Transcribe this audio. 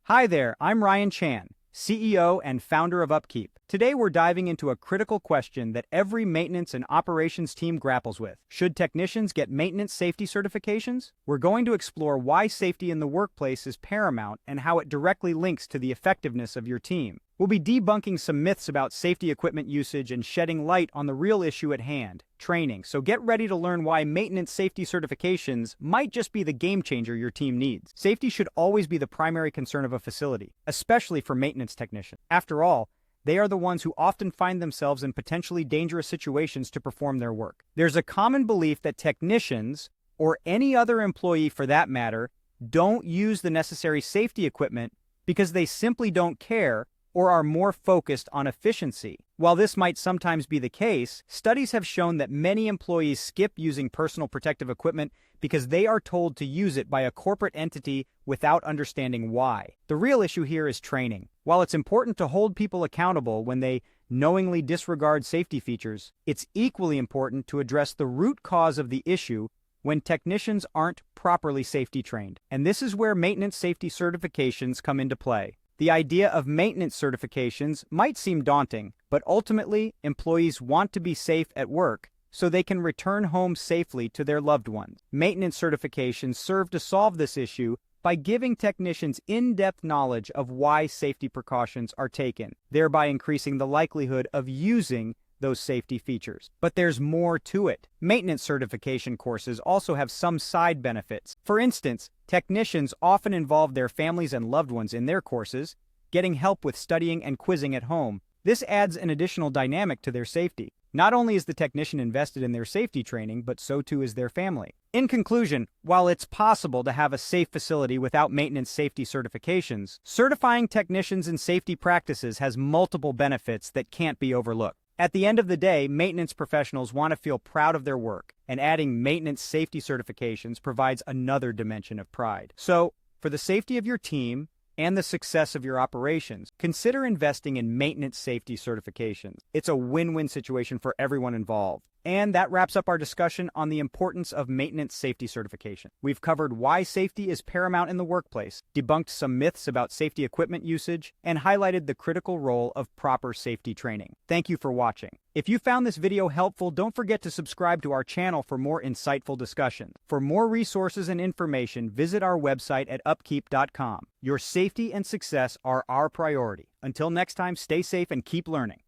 Hi there, I'm Ryan Chan, CEO and founder of UpKeep. Today we're diving into a critical question that every maintenance and operations team grapples with. Should technicians get maintenance safety certifications? We're going to explore why safety in the workplace is paramount and how it directly links to the effectiveness of your team. We'll be debunking some myths about safety equipment usage and shedding light on the real issue at hand, training. So get ready to learn why maintenance safety certifications might just be the game changer your team needs. Safety should always be the primary concern of a facility, especially for maintenance technicians. After all, they are the ones who often find themselves in potentially dangerous situations to perform their work. There's a common belief that technicians, or any other employee for that matter, don't use the necessary safety equipment because they simply don't care or are more focused on efficiency. While this might sometimes be the case, studies have shown that many employees skip using personal protective equipment because they are told to use it by a corporate entity without understanding why. The real issue here is training. While it's important to hold people accountable when they knowingly disregard safety features, it's equally important to address the root cause of the issue when technicians aren't properly safety trained. And this is where maintenance safety certifications come into play. The idea of maintenance certifications might seem daunting, but ultimately, employees want to be safe at work so they can return home safely to their loved ones. Maintenance certifications serve to solve this issue by giving technicians in-depth knowledge of why safety precautions are taken, thereby increasing the likelihood of using those safety features. But there's more to it. Maintenance certification courses also have some side benefits. For instance, technicians often involve their families and loved ones in their courses, getting help with studying and quizzing at home. This adds an additional dynamic to their safety. Not only is the technician invested in their safety training, but so too is their family. In conclusion, while it's possible to have a safe facility without maintenance safety certifications, certifying technicians in safety practices has multiple benefits that can't be overlooked. At the end of the day, maintenance professionals want to feel proud of their work, and adding maintenance safety certifications provides another dimension of pride. So, for the safety of your team and the success of your operations, consider investing in maintenance safety certifications. It's a win-win situation for everyone involved. And that wraps up our discussion on the importance of maintenance safety certification. We've covered why safety is paramount in the workplace, debunked some myths about safety equipment usage, and highlighted the critical role of proper safety training. Thank you for watching. If you found this video helpful, don't forget to subscribe to our channel for more insightful discussion. For more resources and information, visit our website at upkeep.com. Your safety and success are our priority. Until next time, stay safe and keep learning.